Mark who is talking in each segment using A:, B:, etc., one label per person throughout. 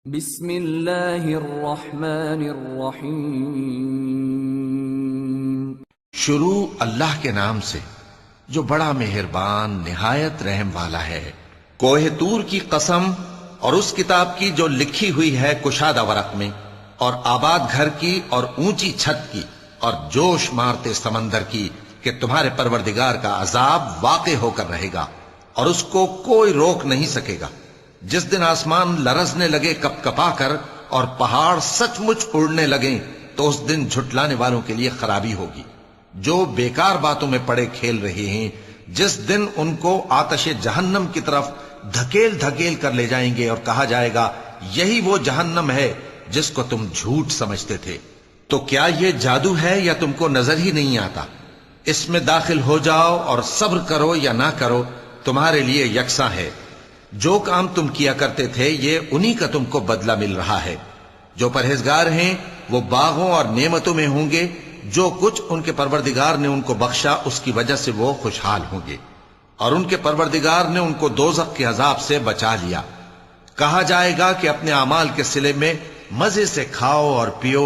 A: بسم اللہ الرحمن الرحیم۔
B: شروع اللہ کے نام سے جو بڑا مہربان نہایت رحم والا ہے۔ کوہ طور کی قسم اور اس کتاب کی جو لکھی ہوئی ہے کشادہ ورق میں، اور آباد گھر کی اور اونچی چھت کی اور جوش مارتے سمندر کی کہ تمہارے پروردگار کا عذاب واقع ہو کر رہے گا اور اس کو کوئی روک نہیں سکے گا۔ جس دن آسمان لرزنے لگے کپ کپا کر اور پہاڑ سچ مچ اڑنے لگیں تو اس دن جھٹلانے والوں کے لیے خرابی ہوگی، جو بیکار باتوں میں پڑے کھیل رہے ہیں۔ جس دن ان کو آتش جہنم کی طرف دھکیل دھکیل کر لے جائیں گے اور کہا جائے گا یہی وہ جہنم ہے جس کو تم جھوٹ سمجھتے تھے۔ تو کیا یہ جادو ہے یا تم کو نظر ہی نہیں آتا؟ اس میں داخل ہو جاؤ اور صبر کرو یا نہ کرو تمہارے لیے یکساں ہے۔ جو کام تم کیا کرتے تھے یہ انہی کا تم کو بدلہ مل رہا ہے۔ جو پرہیزگار ہیں وہ باغوں اور نعمتوں میں ہوں گے، جو کچھ ان کے پروردگار نے ان کو بخشا اس کی وجہ سے وہ خوشحال ہوں گے، اور ان کے پروردگار نے ان کو دوزخ کے عذاب سے بچا لیا۔ کہا جائے گا کہ اپنے اعمال کے صلے میں مزے سے کھاؤ اور پیو،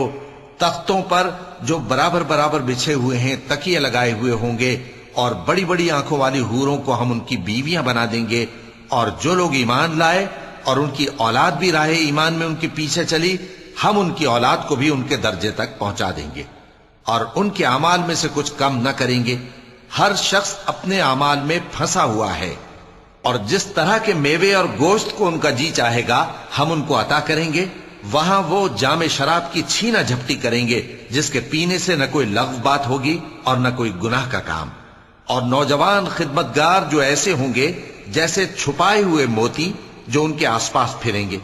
B: تختوں پر جو برابر برابر بچھے ہوئے ہیں تکیے لگائے ہوئے ہوں گے، اور بڑی بڑی آنکھوں والی حوروں کو ہم ان کی بیویاں بنا دیں گے۔ اور جو لوگ ایمان لائے اور ان کی اولاد بھی راہ ایمان میں ان کے پیچھے چلی، ہم ان کی اولاد کو بھی ان کے درجے تک پہنچا دیں گے اور ان کے اعمال میں سے کچھ کم نہ کریں گے۔ ہر شخص اپنے اعمال میں پھنسا ہوا ہے، اور جس طرح کے میوے اور گوشت کو ان کا جی چاہے گا ہم ان کو عطا کریں گے۔ وہاں وہ جام شراب کی چھینا جھپٹی کریں گے جس کے پینے سے نہ کوئی لغو بات ہوگی اور نہ کوئی گناہ کا کام۔ اور نوجوان خدمتگار جو ایسے ہوں گے جیسے چھپائے ہوئے موتی جو ان کے آس پاس پھریں گے،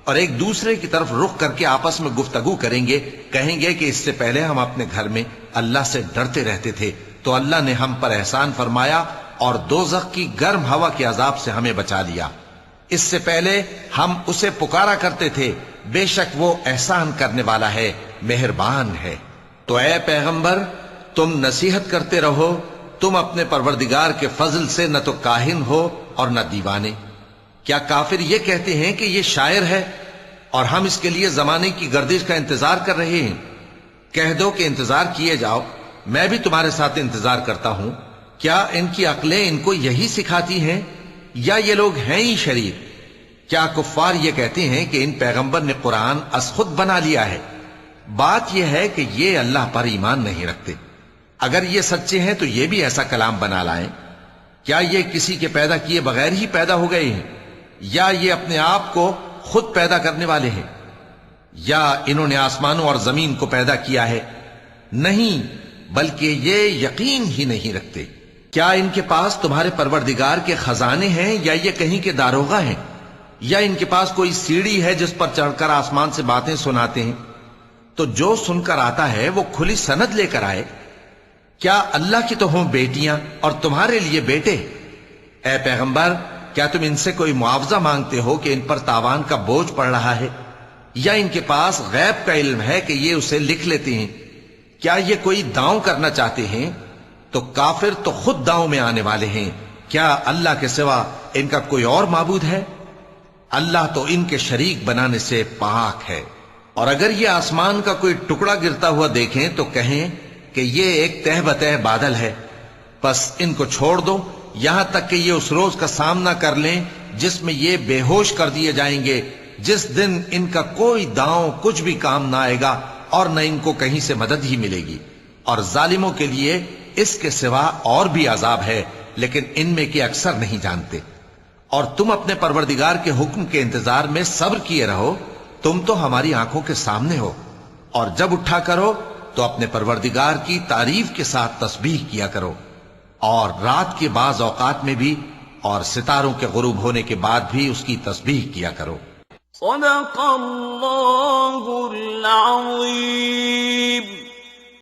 B: اور ایک دوسرے کی طرف رخ کر کے آپس میں گفتگو کریں گے، کہیں گے کہ اس سے پہلے ہم اپنے گھر میں اللہ سے ڈرتے رہتے تھے تو اللہ نے ہم پر احسان فرمایا اور دوزخ کی گرم ہوا کے عذاب سے ہمیں بچا لیا۔ اس سے پہلے ہم اسے پکارا کرتے تھے، بے شک وہ احسان کرنے والا ہے، مہربان ہے۔ تو اے پیغمبر تم نصیحت کرتے رہو، تم اپنے پروردگار کے فضل سے نہ تو کاہن ہو اور نہ دیوانے۔ کیا کافر یہ کہتے ہیں کہ یہ شاعر ہے اور ہم اس کے لیے زمانے کی گردش کا انتظار کر رہے ہیں؟ کہہ دو کہ انتظار کیے جاؤ، میں بھی تمہارے ساتھ انتظار کرتا ہوں۔ کیا ان کی عقلیں ان کو یہی سکھاتی ہیں یا یہ لوگ ہیں ہی شریر؟ کیا کفار یہ کہتے ہیں کہ ان پیغمبر نے قرآن از خود بنا لیا ہے؟ بات یہ ہے کہ یہ اللہ پر ایمان نہیں رکھتے۔ اگر یہ سچے ہیں تو یہ بھی ایسا کلام بنا لائیں۔ کیا یہ کسی کے پیدا کیے بغیر ہی پیدا ہو گئے ہیں، یا یہ اپنے آپ کو خود پیدا کرنے والے ہیں، یا انہوں نے آسمانوں اور زمین کو پیدا کیا ہے؟ نہیں، بلکہ یہ یقین ہی نہیں رکھتے۔ کیا ان کے پاس تمہارے پروردگار کے خزانے ہیں یا یہ کہیں کے داروغہ ہیں، یا ان کے پاس کوئی سیڑھی ہے جس پر چڑھ کر آسمان سے باتیں سناتے ہیں؟ تو جو سن کر آتا ہے وہ کھلی سند لے کر آئے۔ کیا اللہ کی تو ہوں بیٹیاں اور تمہارے لیے بیٹے؟ اے پیغمبر کیا تم ان سے کوئی معاوضہ مانگتے ہو کہ ان پر تاوان کا بوجھ پڑ رہا ہے، یا ان کے پاس غیب کا علم ہے کہ یہ اسے لکھ لیتے ہیں؟ کیا یہ کوئی داؤں کرنا چاہتے ہیں؟ تو کافر تو خود داؤں میں آنے والے ہیں۔ کیا اللہ کے سوا ان کا کوئی اور معبود ہے؟ اللہ تو ان کے شریک بنانے سے پاک ہے۔ اور اگر یہ آسمان کا کوئی ٹکڑا گرتا ہوا دیکھیں تو کہیں کہ یہ ایک تہ بتہ بادل ہے، پس ان کو چھوڑ دو یہاں تک کہ یہ اس روز کا سامنا کر لیں جس میں یہ بے ہوش کر دیے جائیں گے، جس دن ان کا کوئی داؤں کچھ بھی کام نہ آئے گا اور نہ ان کو کہیں سے مدد ہی ملے گی۔ اور ظالموں کے لیے اس کے سوا اور بھی عذاب ہے، لیکن ان میں کے اکثر نہیں جانتے۔ اور تم اپنے پروردگار کے حکم کے انتظار میں صبر کیے رہو، تم تو ہماری آنکھوں کے سامنے ہو۔ اور جب اٹھا کرو تو اپنے پروردگار کی تعریف کے ساتھ تسبیح کیا کرو، اور رات کے بعض اوقات میں بھی اور ستاروں کے غروب ہونے کے بعد بھی اس کی تسبیح کیا کرو۔
A: صدق اللہ العظیم۔